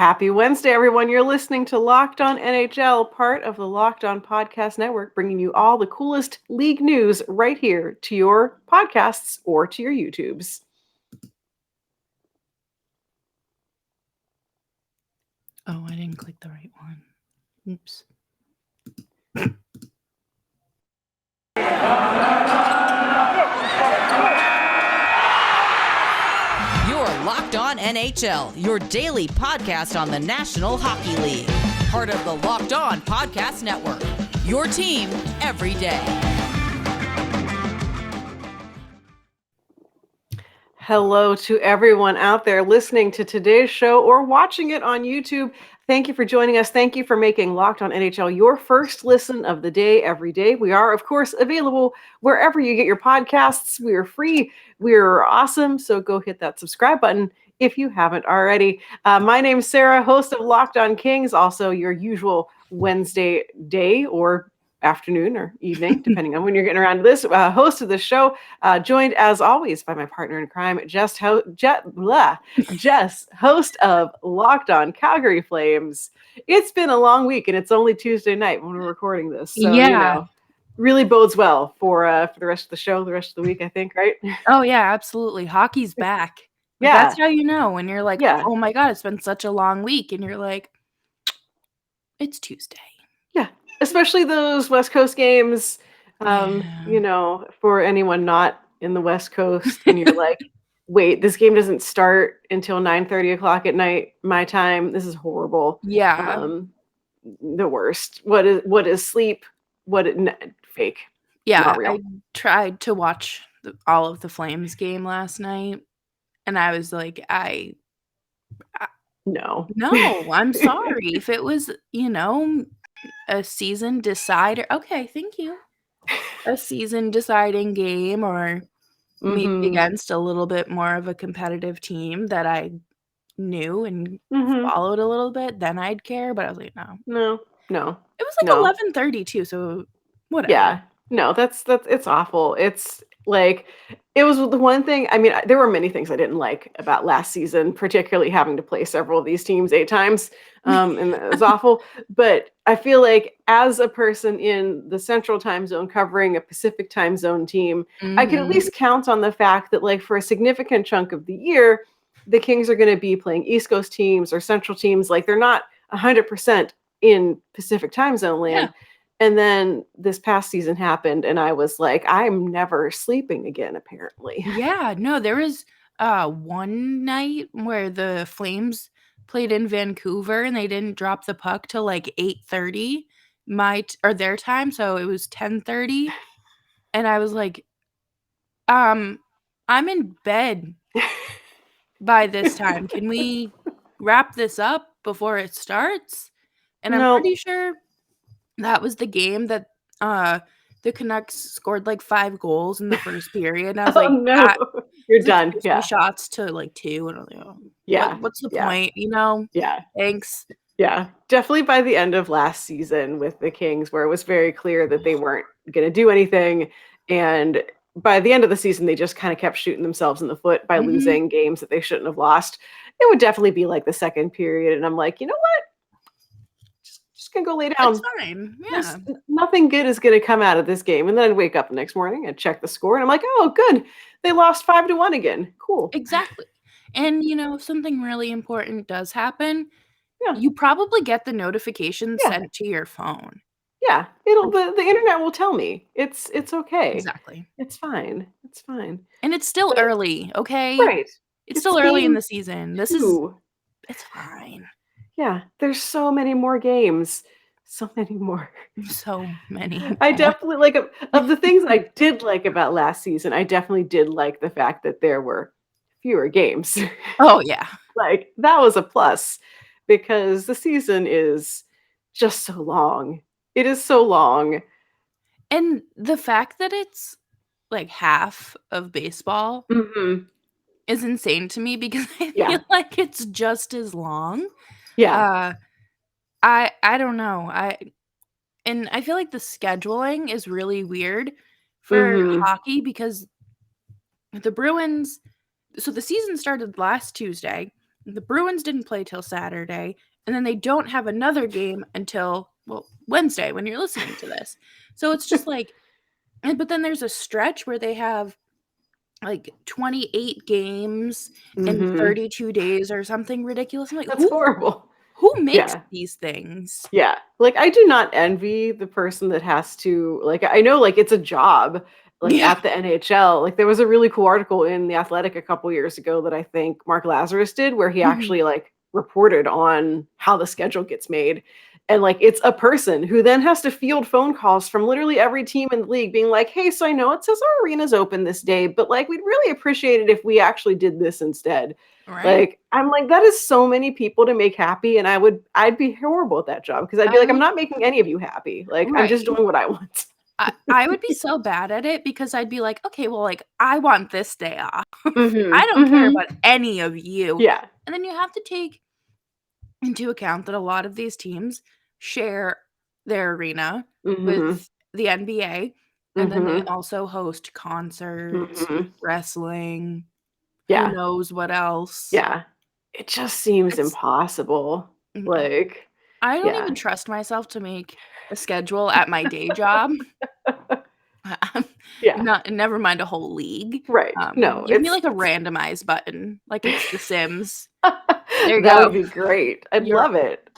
Happy Wednesday, everyone. You're listening to Locked On NHL, part of the Locked On Podcast Network, bringing you all the coolest league news right here to your podcasts or to your YouTubes. Oh, I didn't click the right one. Oops. You're Locked On NHL, your daily podcast on the National Hockey League. Part of the Locked On Podcast Network, your team every day. Hello to everyone out there listening to today's show or watching it on YouTube. Thank you for joining us. Thank you for making Locked On NHL your first listen of the day every day. We are, of course, available wherever you get your podcasts. We are free. We're awesome. So go hit that subscribe button if you haven't already. My name's Sarah, host of Locked On Kings, also your usual Wednesday day or afternoon or evening, depending on when you're getting around to this, host of the show, joined as always by my partner in crime, Jess, host of Locked On Calgary Flames. It's been a long week, and it's only Tuesday night when we're recording this, so really bodes well for the rest of the show, the rest of the week, I think, right? Oh yeah, absolutely. Hockey's back. Yeah, that's how you know when you're like, oh my god, it's been such a long week, and you're like, it's Tuesday. Yeah, especially those West Coast games. You know, for anyone not in the West Coast, and you're like, wait, this game doesn't start until 9:30 o'clock at night, my time. This is horrible. Yeah. The worst. What is sleep? Fake? Yeah, I tried to watch all of the Flames game last night, and I was like, no, I'm sorry. If it was, a season decider, okay, thank you. A season deciding game, or maybe against a little bit more of a competitive team that I knew and followed a little bit, then I'd care. But I was like, no. It was like 11:30 too, so whatever. Yeah, no, that's it's awful. It's like, it was the one thing. I mean, there were many things I didn't like about last season, particularly having to play several of these teams 8 times, and it was awful. But I feel like as a person in the Central Time Zone covering a Pacific Time Zone team, I can at least count on the fact that, like, for a significant chunk of the year, the Kings are going to be playing East Coast teams or Central teams. Like, they're not 100% in Pacific Time Zone land. Yeah. And then this past season happened, and I was like, I'm never sleeping again, apparently. Yeah, no, there was one night where the Flames played in Vancouver, and they didn't drop the puck till like 8:30 their time, so it was 10:30. And I was like, I'm in bed by this time. Can we wrap this up before it starts? And I'm pretty sure that was the game that the Canucks scored like 5 goals in the first period. And I was like, no, you're done. Yeah. Shots to like 2. And I was like, oh, yeah. What's the point? Yeah. Thanks. Yeah. Definitely by the end of last season with the Kings, where it was very clear that they weren't going to do anything. And by the end of the season, they just kind of kept shooting themselves in the foot by losing games that they shouldn't have lost. It would definitely be like the second period. And I'm like, you know what? Just gonna go lay down. It's fine. Yeah. Nothing good is gonna come out of this game. And then I'd wake up the next morning and check the score, and I'm like, oh, good. They lost 5-1 again. Cool. Exactly. And if something really important does happen, yeah, you probably get the notification sent to your phone. Yeah. The internet will tell me. It's okay. Exactly. It's fine. It's fine. And it's still early, okay? Right. It's still early in the season. It's fine. Yeah, there's so many more games. So many more. So many. I definitely like, of the things I did like about last season, I definitely did like the fact that there were fewer games. Oh, yeah. Like, that was a plus, because the season is just so long. It is so long. And the fact that it's like half of baseball is insane to me, because I feel like it's just as long. Yeah. I don't know. I feel like the scheduling is really weird for hockey, because the Bruins, so the season started last Tuesday, the Bruins didn't play till Saturday, and then they don't have another game until, well, Wednesday when you're listening to this. So it's just like, but then there's a stretch where they have like 28 games in 32 days or something ridiculous. I'm like, That's horrible. Who makes Yeah. these things? Yeah. Like, I do not envy the person that has to, like, I know, like, it's a job, like, Yeah. at the NHL. Like, there was a really cool article in The Athletic a couple years ago that I think Mark Lazarus did, where he actually, like, reported on how the schedule gets made. And, like, it's a person who then has to field phone calls from literally every team in the league being like, hey, so I know it says our arena's open this day, but, like, we'd really appreciate it if we actually did this instead. Right. Like, I'm like, that is so many people to make happy, and I'd be horrible at that job because I'd be like, I'm not making any of you happy. Like, I'm just Right. doing what I want. I would be so bad at it because I'd be like, okay, well, like, I want this day off. Mhm, I don't care mhm. about any of you. Yeah. And then you have to take into account that a lot of these teams share their arena Mhm, with the NBA, and then they mhm, also host concerts, mhm. wrestling, who Yeah, knows what else. yeah. It just seems It's impossible. mm, Like, I don't yeah. even trust myself to make a schedule at my day job. Yeah, Never mind a whole league. right. No, Give me like a randomize button, like it's The Sims. There you that go. would be great. I'd You're love it.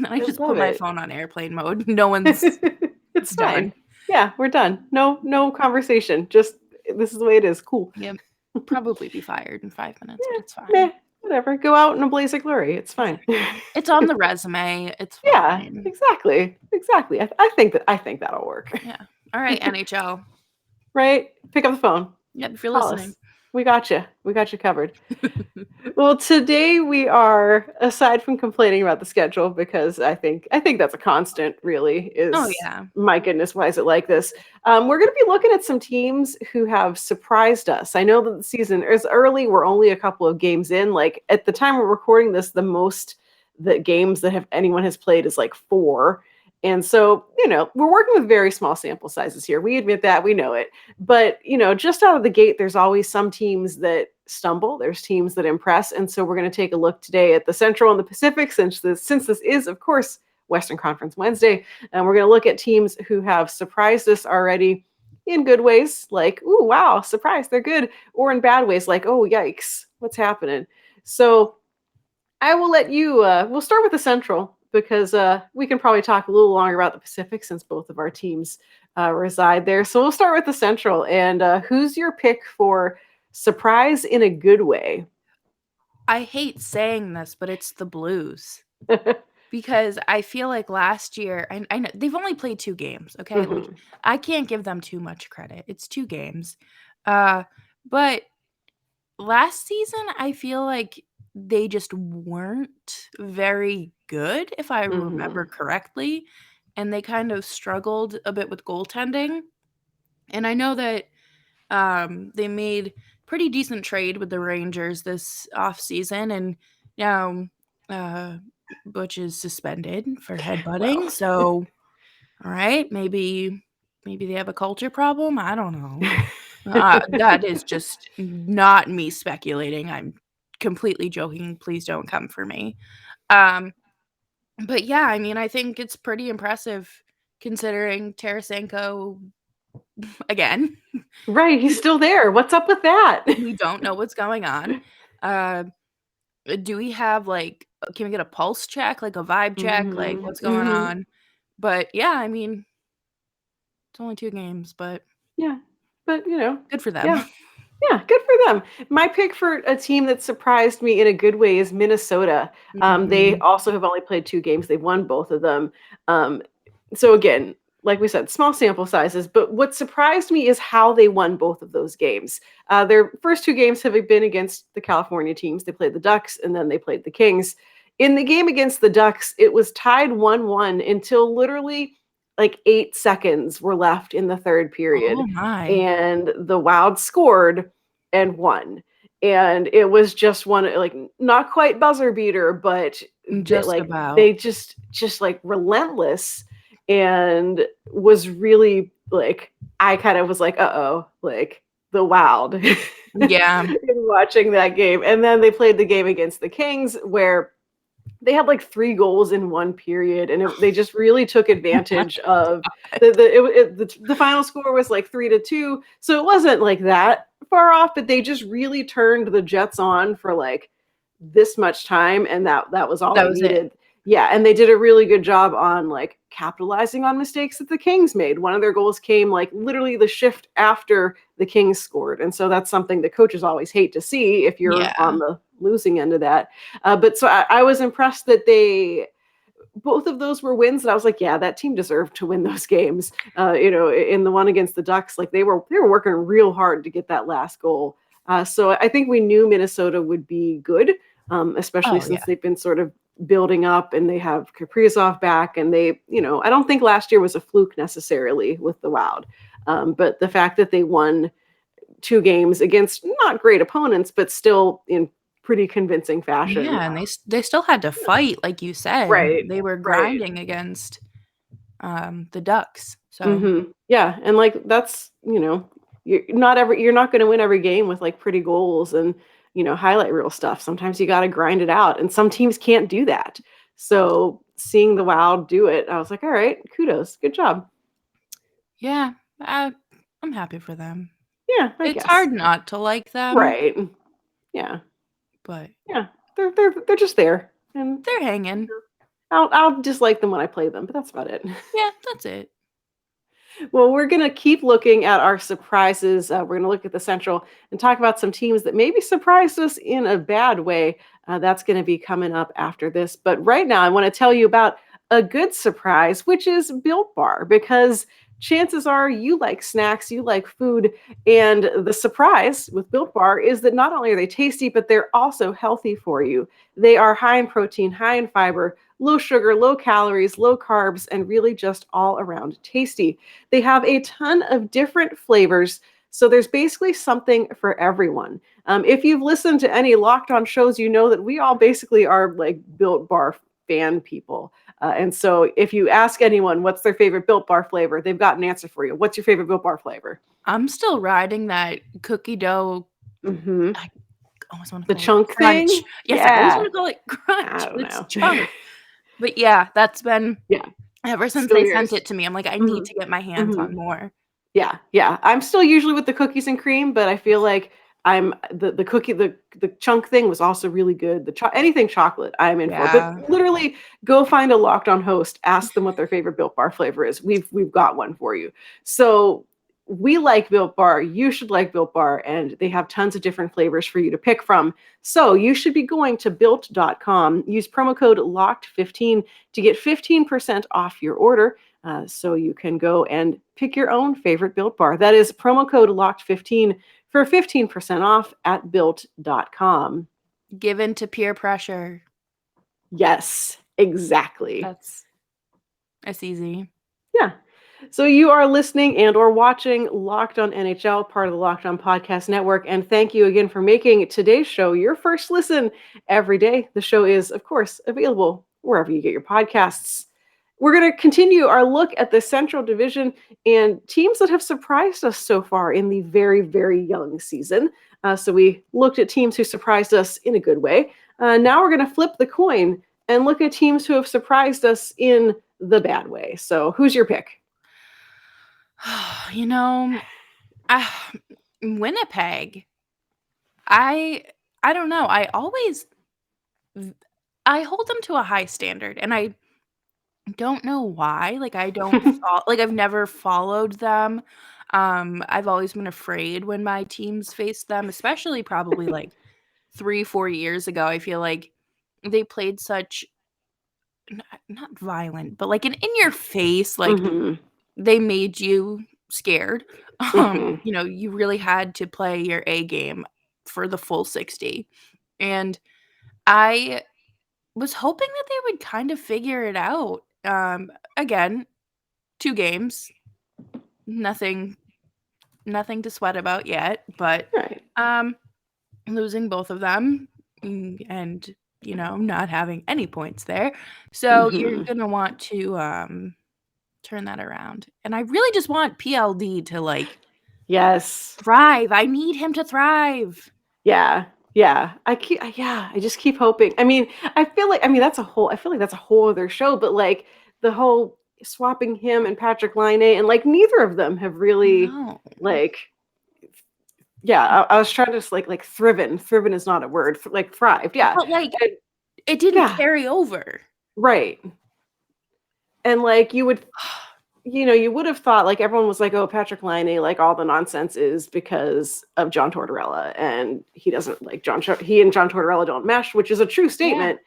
I I'd just love put my it. phone on airplane mode. No one's It's done. fine. Yeah, we're done. No conversation. Just this is the way it is. Cool. Yep. Probably be fired in 5 minutes, but it's fine. Meh, whatever. Go out in a blaze of glory. It's fine. It's on the resume. It's Yeah, fine. exactly. Exactly. I think that'll work. Yeah. All right, NHL. Right? Pick up the phone. Yep, if you're Call listening. us. We got you. We got you covered. Well, today we are, aside from complaining about the schedule, because I think that's a constant, really, is, Oh, yeah. my goodness, why is it like this? We're going to be looking at some teams who have surprised us. I know that the season is early. We're only a couple of games in. Like, at the time we're recording this, the most that games that anyone has played is like 4. And so, we're working with very small sample sizes here. We admit that. We know it. But, just out of the gate, there's always some teams that stumble. There's teams that impress. And so we're going to take a look today at the Central and the Pacific, since this is, of course, Western Conference Wednesday. And we're going to look at teams who have surprised us already in good ways, like, ooh, wow, surprise, they're good, or in bad ways, like, oh, yikes, what's happening? So I will let you, we'll start with the Central, because we can probably talk a little longer about the Pacific since both of our teams reside there. So we'll start with the Central. And who's your pick for surprise in a good way? I hate saying this, but it's the Blues. Because I feel like last year, I know they've only played 2 games, okay? Like, I can't give them too much credit. It's 2 games. But last season, I feel like they just weren't very good, if I remember correctly, and they kind of struggled a bit with goaltending. And I know that they made pretty decent trade with the Rangers this offseason, and now Butch is suspended for headbutting. Well. So, all right, maybe they have a culture problem. I don't know. That is just not me speculating. I'm completely joking. Please don't come for me. But yeah, I mean, I think it's pretty impressive considering Tarasenko again. Right, he's still there. What's up with that? We don't know what's going on. Do we have can we get a pulse check, like a vibe check, like what's going on? But yeah, I mean, it's only 2 games, but Yeah, but good for them. yeah. Yeah, good for them. My pick for a team that surprised me in a good way is Minnesota. They also have only played 2 games. They've won both of them. So again, like we said, small sample sizes. But what surprised me is how they won both of those games. Their first 2 games have been against the California teams. They played the Ducks, and then they played the Kings. In the game against the Ducks, it was tied 1-1 until literally like 8 seconds were left in the third period. Oh my. And the Wild scored and won. And it was just one, like, not quite buzzer beater, but Just about. they just like relentless, and was really like, I kind of was like, uh-oh, like the Wild Yeah. in watching that game. And then they played the game against the Kings where they had like 3 goals in one period, and they just really took advantage of the final score was like 3-2, so it wasn't like that far off, but they just really turned the Jets on for like this much time, and that was all That they was it. needed. Yeah, and they did a really good job on like capitalizing on mistakes that the Kings made. One of their goals came like literally the shift after the Kings scored, and so that's something that coaches always hate to see if you're Yeah. on the losing end of that. But so I was impressed that both of those were wins, and I was like, yeah, that team deserved to win those games. In the one against the Ducks, like they were working real hard to get that last goal. So I think we knew Minnesota would be good, especially since they've been sort of building up, and they have Kaprizov back, and I don't think last year was a fluke necessarily with the Wild, but the fact that they won 2 games against not great opponents, but still in pretty convincing fashion. Yeah, and they still had to fight, like you said. Right, They were right. grinding against the Ducks. So Mm-hmm. Yeah, and like that's you're not going to win every game with like pretty goals and highlight reel stuff. Sometimes you got to grind it out, and some teams can't do that. So seeing the Wild do it, I was like, all right, kudos, good job. yeah, I'm happy for them. Yeah, I It's guess. hard not to like them, Right. Yeah. but Yeah, they're just there, and they're hanging. I'll dislike them when I play them, but that's about it. Yeah, that's it. Well, we're going to keep looking at our surprises. We're going to look at the Central and talk about some teams that maybe surprised us in a bad way. That's going to be coming up after this. But right now, I want to tell you about a good surprise, which is Built Bar, because chances are you like snacks, you like food. And the surprise with Built Bar is that not only are they tasty, but they're also healthy for you. They are high in protein, high in fiber, low sugar, low calories, low carbs, and really just all around tasty. They have a ton of different flavors, so there's basically something for everyone. If you've listened to any Locked On shows, you know that we all basically are like Built Bar fan people. And so if you ask anyone what's their favorite Built Bar flavor, they've got an answer for you. What's your favorite Built Bar flavor? I'm still riding that cookie dough. Mm-hmm. I almost want to The call chunk it crunch. thing? Yes, I always Yeah. want to call it crunch. I don't It's know. chunk. But yeah, that's been ever since Still they yours. sent it to me. I'm like, I need to get my hands on more. Yeah. I'm still usually with the cookies and cream, but I feel like I'm the cookie, the chunk thing was also really good. Anything chocolate I'm in for. Yeah. But literally go find a Locked On host, ask them what their favorite Built Bar flavor is. We've got one for you. So we like Built Bar. You should like Built Bar, and they have tons of different flavors for you to pick from. So you should be going to built.com. Use promo code LOCKED15 to get 15% off your order. So you can go and pick your own favorite Built Bar. That is promo code LOCKED15 for 15% off at built.com. Given to peer pressure. Yes, exactly. That's easy. Yeah. So you are listening and or watching Locked On NHL, part of the Locked On Podcast Network. And thank you again for making today's show your first listen every day. The show is, of course, available wherever you get your podcasts. We're going to continue our look at the Central Division and teams that have surprised us so far in the very, very young season. So we looked at teams who surprised us in a good way. Now we're going to flip the coin and look at teams who have surprised us in the bad way. So who's your pick? Winnipeg. I don't know. I hold them to a high standard, and I don't know why. Like I don't I've never followed them. I've always been afraid when my teams faced them, especially probably like 3-4 years ago. I feel like they played such not violent, but like an in your face, like they made you scared. You really had to play your A game for the full 60. And I was hoping that they would kind of figure it out. Again, 2 games. Nothing to sweat about yet, but losing both of them and not having any points there. So you're going to want to turn that around. And I really just want PLD to yes, thrive. I need him to thrive. Yeah. Yeah. I just keep hoping. I feel like that's a whole other show, but like the whole swapping him and Patrick Laine, and like neither of them have really No. like yeah, I was trying to like thriven. Thriven is not a word. Like thrived. Yeah. But, like, And, it didn't yeah. carry over. Right. And like you would have thought like everyone was like, oh, Patrick Laine, like all the nonsense is because of John Tortorella, and he doesn't like he and John Tortorella don't mesh, which is a true Yeah. statement.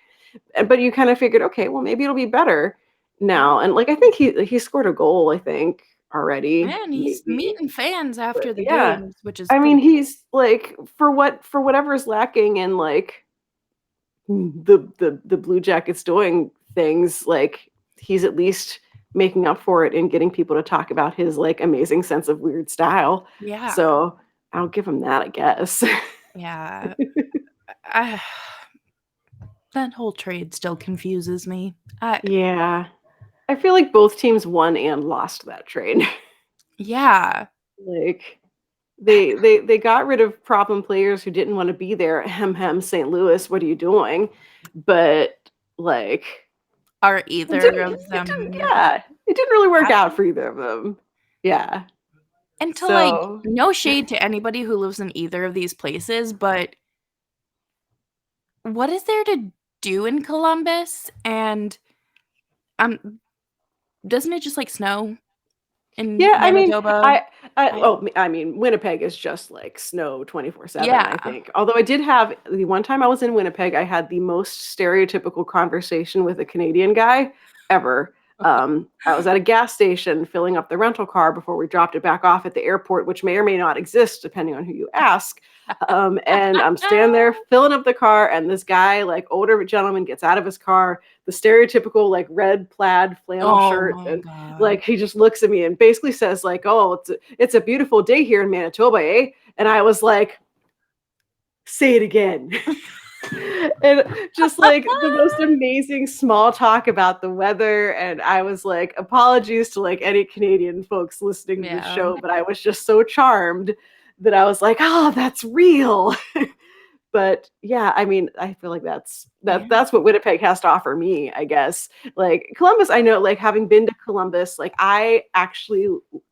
But you kind of figured, okay, well maybe it'll be better now. And like I think he scored a goal, I think, already. Man, he's Maybe. meeting fans But after the yeah. games, which is I mean, pretty he's like for whatever is lacking in like the Blue Jackets doing things, like he's at least making up for it and getting people to talk about his like amazing sense of weird style. Yeah. So I'll give him that, I guess. Yeah. I that whole trade still confuses me. Yeah. I feel like both teams won and lost that trade. Yeah. Like they got rid of problem players who didn't want to be there. Hem St. Louis, what are you doing? But like Are it either didn't, of it didn't, them yeah, it didn't really work out happy? for either of them. Yeah. And to, like, So no shade to anybody who lives in either of these places, but what is there to do in Columbus? And, doesn't it just, like, snow in yeah, Manitoba? I Winnipeg is just like snow 24/7, I Yeah. think. Although I did have the one time I was in Winnipeg, I had the most stereotypical conversation with a Canadian guy ever. I was at a gas station filling up the rental car before we dropped it back off at the airport, which may or may not exist depending on who you ask. And I'm standing there filling up the car, and this guy, like older gentleman, gets out of his car, the stereotypical like red plaid flannel Oh shirt, my and god. like he just looks at me and basically says like, "Oh, it's a beautiful day here in Manitoba, eh?" And I was like, "Say it again." And just like the most amazing small talk about the weather. And I was like, apologies to like any Canadian folks listening to the Yeah. show, but I was just so charmed that I was like, oh, that's real. But yeah, I feel like Yeah. that's what Winnipeg has to offer me, I guess. Like Columbus, I know, like having been to Columbus, like I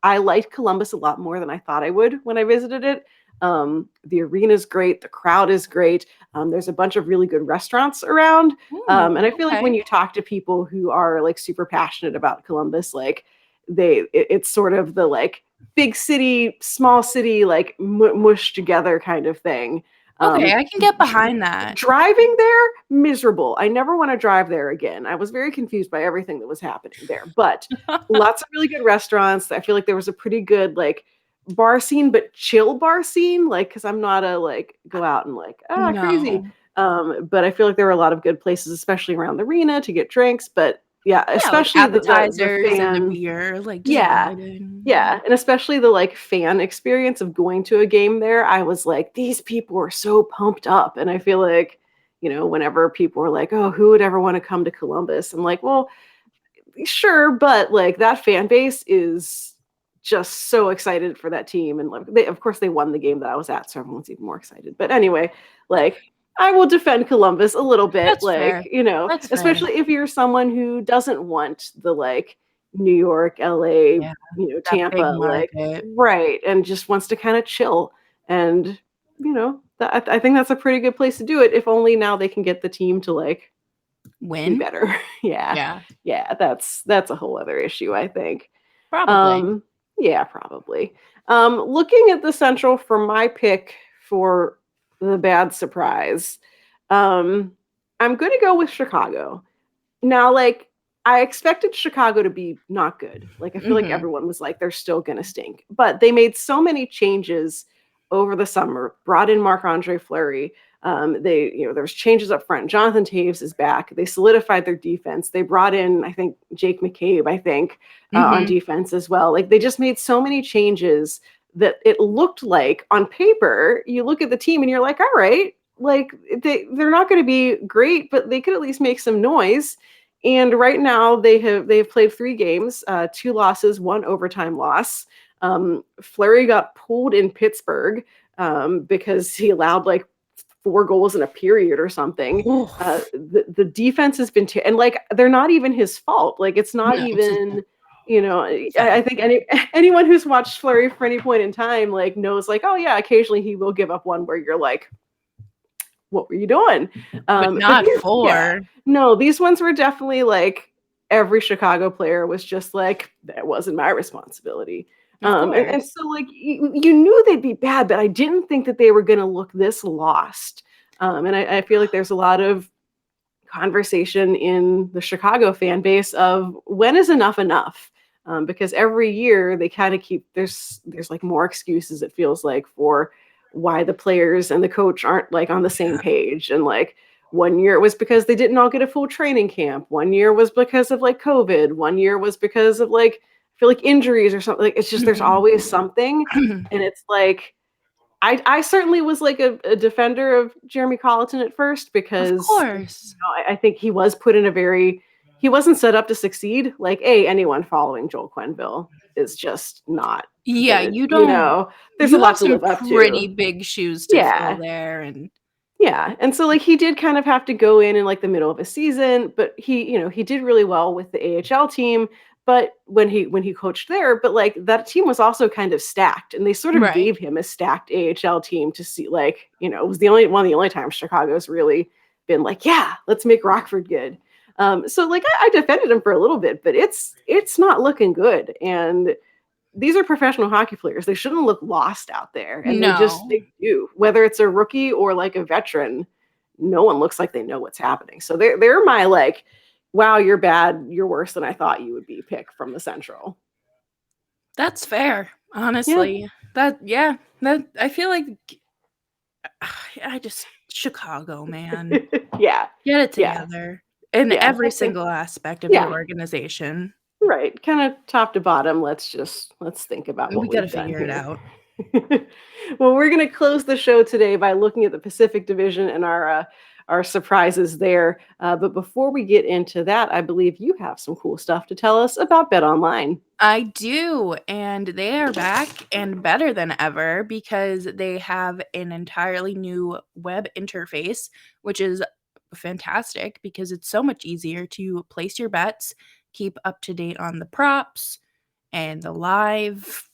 liked Columbus a lot more than I thought I would when I visited it. The arena's great, the crowd is great. There's a bunch of really good restaurants around. And I feel like when Okay. you talk to people who are like super passionate about Columbus, like it's sort of the like big city, small city, like mush together kind of thing. Okay, I can get Dr- behind that. Driving there, miserable. I never want to drive there again. I was very confused by everything that was happening there, but lots of really good restaurants. I feel like there was a pretty good like bar scene, but chill bar scene. Like, because I'm not a like go out and like crazy. No. But I feel like there were a lot of good places, especially around the arena to get drinks. But yeah, Yeah, like especially the appetizers and a fans. beer, like, just Yeah. vibing. Yeah, and especially the, like, fan experience of going to a game there, I was like, "These people are so pumped up," and I feel like, whenever people are like, "Oh, who would ever wanna come to Columbus?" I'm like, "Well, sure, but, like, that fan base is just so excited for that team," and, like, of course, they won the game that I was at, so everyone's even more excited, but anyway, like, I will defend Columbus a little bit, That's like, fair. That's fair. especially if you're someone who doesn't want the, like, New York, LA, Yeah, that big Tampa, like market. right, and just wants to kinda chill, and, that I think that's a pretty good place to do it, if only now they can get the team to, like, be Win? better. Yeah. Yeah, Yeah, that's a whole other issue, I think. probably. Um, yeah, probably. Looking at the Central for my pick for the bad surprise, um, I'm gonna go with Chicago. Now, like, I expected Chicago to be not good. Like, I feel like Mhm. everyone was like, they're still gonna stink. But they made so many changes over the summer, brought in Marc-Andre Fleury. There was changes up front. Jonathan Taves is back. They solidified their defense. They brought in, I think, Jake McCabe, on Mhm. defense as well. Like, they just made so many changes that it looked like on paper, you look at the team and you're like, all right, like they're not going to be great, but they could at least make some noise. And right now they've played 3 games, 2 losses, 1 overtime loss. Fleury got pulled in Pittsburgh because he allowed like 4 goals in a period or something. Oof. The defense has been and like they're not even his fault. Like it's not No. even, you know, I Sad. think anyone who's watched Fleury for any point in time like knows like, oh yeah, occasionally he will give up one where you're like, what were you doing? But not Yeah, 4. no, these ones were definitely like every Chicago player was just like, that wasn't my responsibility. Of And course. so like you knew they'd be bad, but I didn't think that they were going to look this lost. And I feel like there's a lot of conversation in the Chicago fan base of when is enough enough? Because every year they kind of keep there's like more excuses it feels like for why the players and the coach aren't like on the same page. And like one year it was because they didn't all get a full training camp. One year was because of like COVID. One year was because of like I feel like injuries or something. Like it's just there's always something, and it's like I certainly was like a defender of Jeremy Colleton at first Of because course. I think he was put in a very he wasn't set up to succeed. Like anyone following Joel Quenneville is just not Yeah, gonna, you know, there's a you have lot to some live up pretty to. big shoes to fill Yeah. there, and Yeah, and so, like, he did kind of have to go in, like, the middle of a season, but he did really well with the AHL team, but when he coached there, but, like, that team was also kind of stacked, and they sort of right. gave him a stacked AHL team to see, like, it was the only one of the only times Chicago's really been like, "Yeah, let's make Rockford good." So, like, I defended him for a little bit, but it's not looking good, and these are professional hockey players. They shouldn't look lost out there, and No. they do. Whether it's a rookie or like a veteran, no one looks like they know what's happening. So they're my like, wow, you're bad, you're worse than I thought you would be pick from the Central. That's fair, Yeah. honestly. That I feel like I just Chicago, man. Yeah. Get it Yeah. together in Yeah. every single aspect of your Yeah. organization. Right. Kind of top to bottom. Let's think about We what gotta we've done figure it here. out. Well, we're going to close the show today by looking at the Pacific Division and our surprises there. But before we get into that, I believe you have some cool stuff to tell us about Bet Online. I do, and they are back and better than ever because they have an entirely new web interface, which is fantastic because it's so much easier to place your bets, keep up to date on the props and the live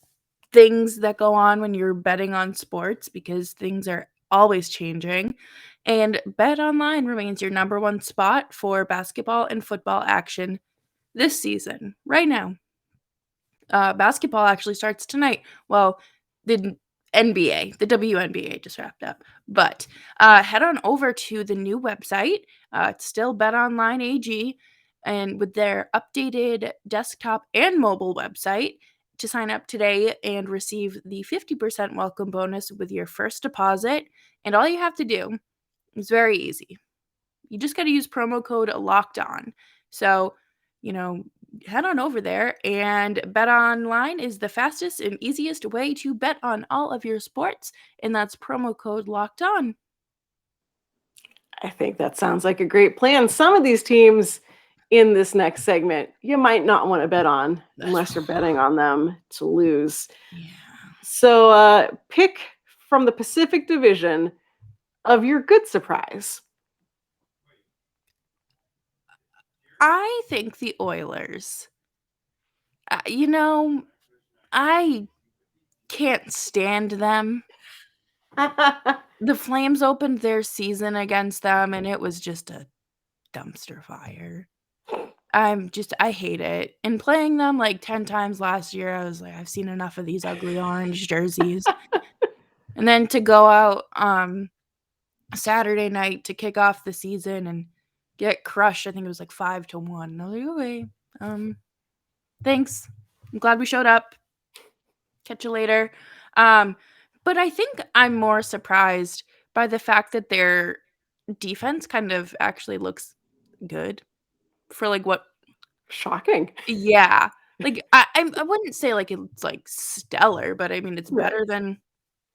things that go on when you're betting on sports because things are always changing. And Bet Online remains your number one spot for basketball and football action this season, right now. Basketball actually starts tonight. Well, the NBA, the WNBA just wrapped up. But head on over to the new website. It's still BetOnline AG, and with their updated desktop and mobile website to sign up today and receive the 50% welcome bonus with your first deposit. And all you have to do is very easy. You just got to use promo code locked on. So, you know, head on over there, and Bet Online is the fastest and easiest way to bet on all of your sports, and that's promo code locked on. I think that sounds like a great plan. Some of these teams in this next segment, you might not want to bet on unless you're betting on them to lose. Yeah. So pick from the Pacific Division of your good surprise. I think the Oilers. I can't stand them. The Flames opened their season against them, and it was just a dumpster fire. I hate it. And playing them like 10 times last year, I was like, I've seen enough of these ugly orange jerseys. And then to go out Saturday night to kick off the season and get crushed, I think it was like 5-1. And I was like, okay, thanks. I'm glad we showed up. Catch you later. But I think I'm more surprised by the fact that their defense kind of actually looks good for like what. Shocking. Yeah. Like, I wouldn't say, like, it's, like, stellar, but, I mean, it's Right. better than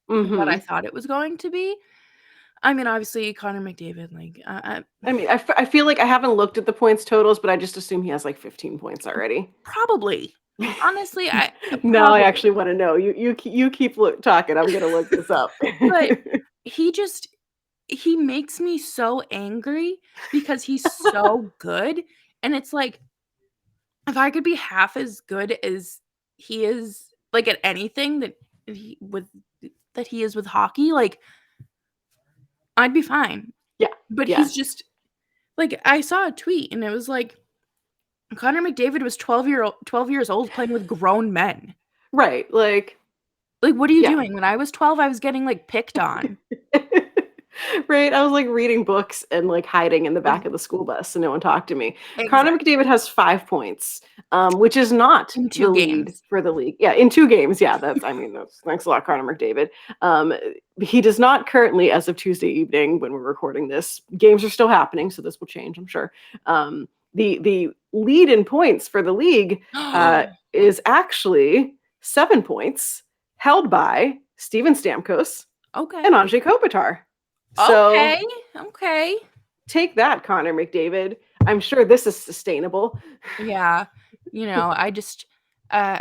what I Mm-hmm. thought it was going to be. I mean, obviously, Conor Mcdavid, like, I mean, I feel like I haven't looked at the points totals, but I just assume he has like 15 points already. probably. Honestly, Now I actually probably. want to know. You keep talking. I'm gonna look this up. But he just he makes me so angry because he's so good. And it's like, if I could be half as good as he is, like, at anything that he is with hockey, like, I'd be fine. Yeah. But Yeah. he's just like, I saw a tweet and it was like, Conor McDavid was 12 years old playing with grown men. Right. Like, Like, what are you yeah. doing? When I was 12, I was getting, like, picked on. Right. I was like reading books and like hiding in the back of the school bus so no one talked to me. Conor McDavid has 5 points, which is not In the 2 lead games. for the league. Yeah, in 2 games. Yeah, that's thanks a lot, Conor McDavid. He does not currently, as of Tuesday evening when we're recording this, games are still happening, so this will change, I'm sure. The lead in points for the league is actually 7 points, held by Steven Stamkos Okay. and Anze Kopitar. So Okay. take that, Conor McDavid. I'm sure this is sustainable. Yeah. You know, I just oh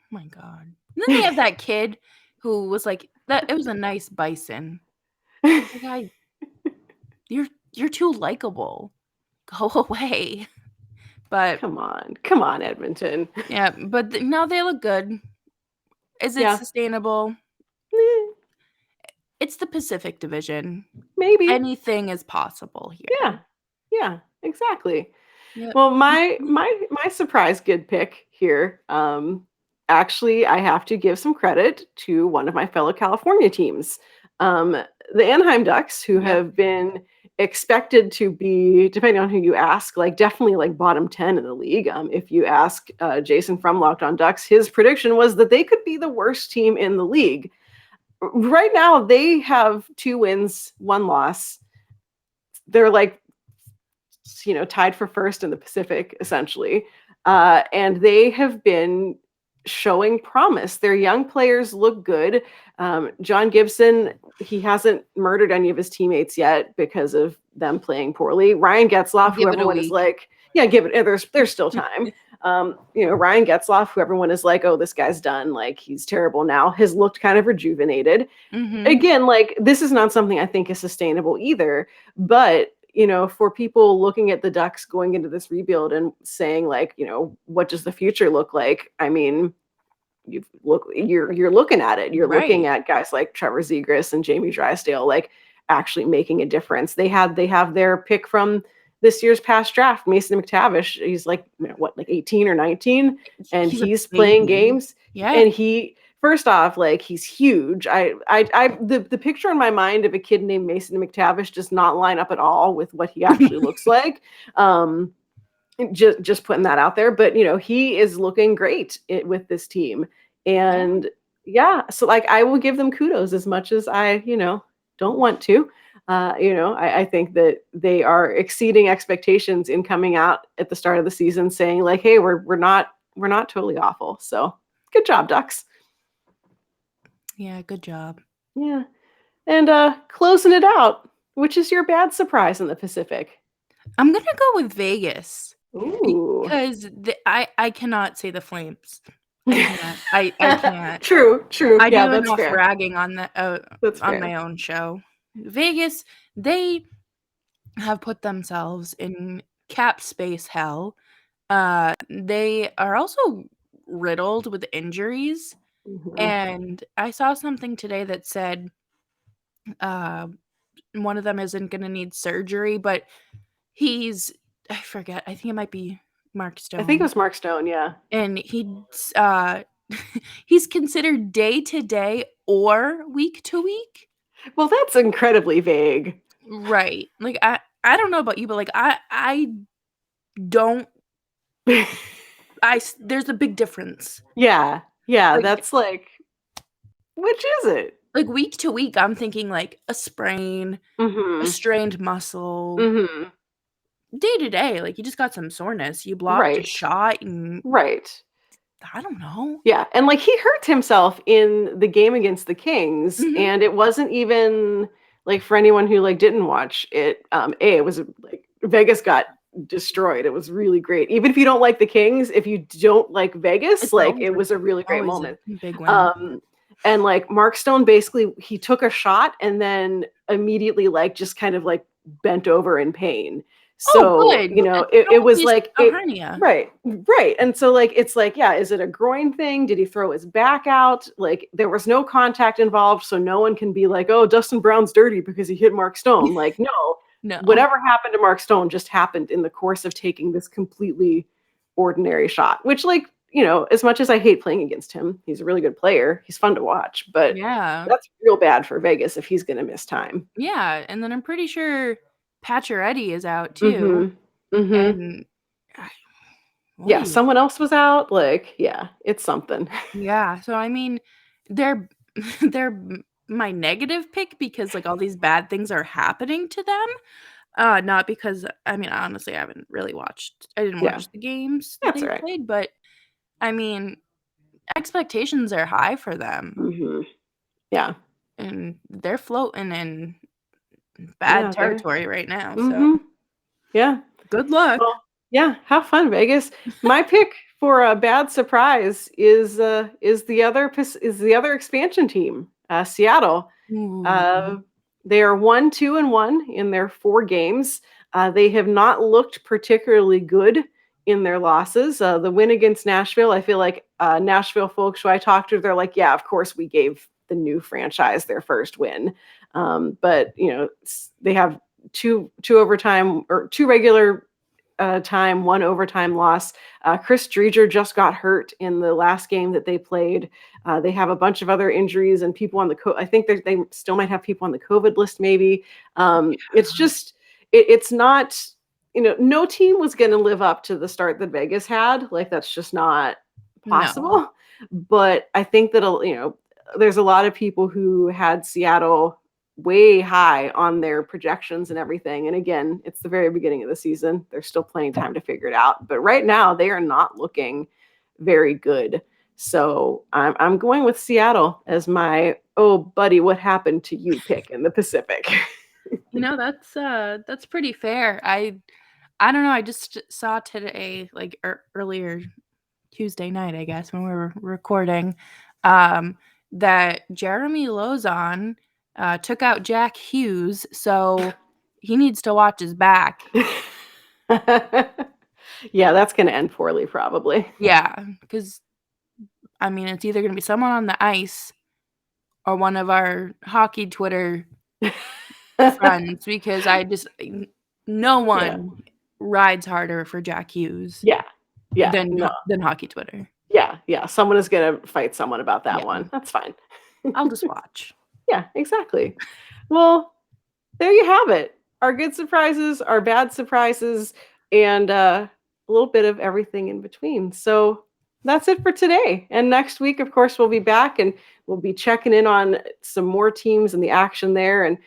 my God. And then they have that kid who was like that. It was a nice bison. Like, you're too likable. Go away. But Come on, Edmonton. yeah, but no, they look good. Is it sustainable? It's the Pacific Division. Maybe. Anything is possible here. Yeah, exactly. Yep. Well, my surprise good pick here. Actually, I have to give some credit to one of my fellow California teams, the Anaheim Ducks, who have been expected to be, depending on who you ask, like definitely like bottom 10 in the league. If you ask Jason from Locked On Ducks, his prediction was that they could be the worst team in the league. Right now, they have 2 wins, 1 loss. They're like, tied for first in the Pacific, essentially. And they have been showing promise. Their young players look good. John Gibson, he hasn't murdered any of his teammates yet because of them playing poorly. Ryan Getzlaf, who everyone is like, give it. There's still time. Ryan Getzlaf, who everyone is like, oh, this guy's done. Like, he's terrible now, has looked kind of rejuvenated. Mm-hmm. Again, like, this is not something I think is sustainable either. But for people looking at the Ducks going into this rebuild and saying, like, what does the future look like? I mean, you're looking at it. You're looking at guys like Trevor Zegras and Jamie Drysdale, like, actually making a difference. They have their pick from this year's past draft, Mason McTavish. He's like, like 18 or 19, and he's playing games. Yeah. And first off, like, he's huge. The picture in my mind of a kid named Mason McTavish does not line up at all with what he actually looks like. Just putting that out there. But, he is looking great with this team. And so, like, I will give them kudos as much as I, don't want to. I think that they are exceeding expectations in coming out at the start of the season saying, like, hey, we're not totally awful. So good job, Ducks. Yeah, good job. Yeah. And closing it out, which is your bad surprise in the Pacific? I'm going to go with Vegas. Ooh. Because I cannot say the Flames. I can't. True. I do that's enough fair. bragging on my own show. Vegas, they have put themselves in cap space hell. They are also riddled with injuries. Mm-hmm. And I saw something today that said one of them isn't going to need surgery, but I forget, I think it might be Mark Stone. I think it was Mark Stone, yeah. And he's considered day to day or week to week. Well, that's incredibly vague. Right. Like, I don't know about you, but like I don't there's a big difference. Yeah. Like, that's like, which is it? Like, week to week, I'm thinking like a sprain, a strained muscle. Mm-hmm. Day to day, like, you just got some soreness. You blocked a shot and I don't know. Yeah. And like, he hurt himself in the game against the Kings, and it wasn't even like, for anyone who like didn't watch it, it was like Vegas got destroyed. It was really great. Even if you don't like the Kings, if you don't like Vegas, like, it was a really great moment. Big win. And like Mark Stone, basically, he took a shot and then immediately like just kind of like bent over in pain. Oh, So, good. you know, It's it was probably like a it, hernia. right. And so like it's like, yeah, is it a groin thing? Did he throw his back out? Like there was no contact involved, so no one can be like, oh, Dustin Brown's dirty because he hit Mark Stone. Like, no, No. whatever happened to Mark Stone just happened in the course of taking this completely ordinary shot, which like, you know, as much as I hate playing against him, he's a really good player. He's fun to watch, but Yeah. that's real bad for Vegas if he's going to miss time. Yeah, and then I'm pretty sure Pacioretty is out too. Mm-hmm. Mm-hmm. And Yeah, oy. someone else was out. Like, yeah, it's something. Yeah, so I mean, they're they're my negative pick because like all these bad things are happening to them. Not because I mean, honestly, I didn't Yeah, watch the games that that's they all right. played, but I mean, expectations are high for them Mm-hmm. Yeah, and they're floating in bad yeah, they're. territory right now. So Mm-hmm. Yeah. good luck. Well, yeah, have fun, Vegas. My pick for a bad surprise is the other expansion team, Seattle. Ooh. Uh, they are 1-2-1 in their 4 games. They have not looked particularly good in their losses. The win against Nashville, I feel like Nashville folks who I talked to, they're like, yeah, of course we gave the new franchise their first win. But you know, they have two overtime or 2 regular time, 1 overtime loss. Chris Dreger just got hurt in the last game that they played. They have a bunch of other injuries and people on the I think they still might have people on the COVID list. Maybe it's just it's not. You know, no team was going to live up to the start that Vegas had. Like that's just not No. possible. But I think that you know, there's a lot of people who had Seattle way high on their projections and everything. And again, it's the very beginning of the season. There's still plenty of time to figure it out. But right now, they are not looking very good. So I'm going with Seattle as my oh buddy, what happened to you pick in the Pacific. You know, that's pretty fair. I don't know, I just saw today, like earlier Tuesday night, I guess, when we were recording, that Jeremy Lozon took out Jack Hughes, so he needs to watch his back. Yeah, that's going to end poorly, probably. Yeah, because I mean, it's either going to be someone on the ice or one of our hockey Twitter friends, because no Yeah. one rides harder for Jack Hughes Yeah. Yeah. than No. than hockey Twitter. Yeah. Yeah. Someone is going to fight someone about that Yeah. one. That's fine. I'll just watch. Yeah, exactly. Well, there you have it. Our good surprises, our bad surprises, and a little bit of everything in between. So that's it for today. And next week, of course, we'll be back and we'll be checking in on some more teams and the action there and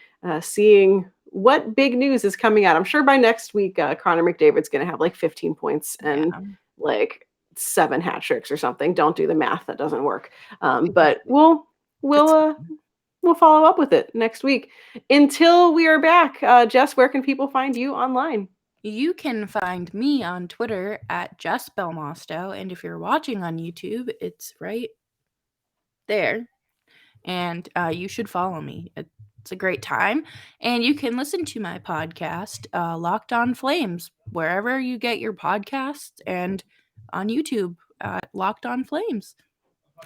seeing what big news is coming out. I'm sure by next week, Conor McDavid's going to have like 15 points and Yeah. like 7 hat tricks or something. Don't do the math; that doesn't work. But Exactly. we'll follow up with it next week. Until we are back, Jess, where can people find you online? You can find me on Twitter at Jess Belmosto, and if you're watching on YouTube, it's right there. And you should follow me. It's a great time. And you can listen to my podcast, Locked On Flames, wherever you get your podcasts, and on YouTube, Locked On Flames.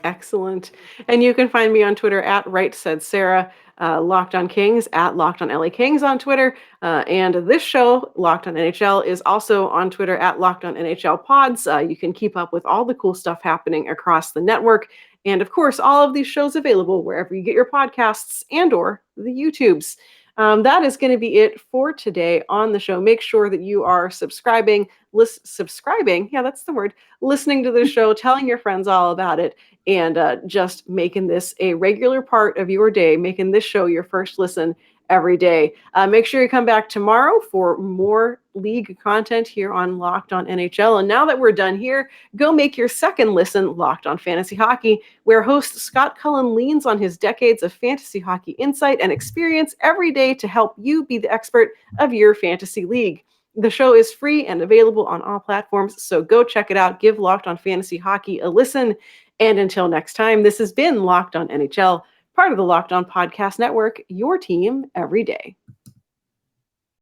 Excellent. And you can find me on Twitter at Right Said Sarah, Locked on Kings at Locked on LA Kings on Twitter. And this show, Locked on NHL, is also on Twitter at Locked on NHL Pods. You can keep up with all the cool stuff happening across the network. And of course, all of these shows available wherever you get your podcasts and or the YouTubes. That is going to be it for today on the show. Make sure that you are subscribing. Yeah, that's the word. Listening to the show, telling your friends all about it, and just making this a regular part of your day, making this show your first listen every day. Make sure you come back tomorrow for more league content here on Locked On NHL. And now that we're done here, go make your second listen Locked On Fantasy Hockey, where host Scott Cullen leans on his decades of fantasy hockey insight and experience every day to help you be the expert of your fantasy league. The show is free and available on all platforms, so go check it out. Give Locked On Fantasy Hockey a listen. And until next time, this has been Locked On NHL, part of the Locked On Podcast Network, your team every day.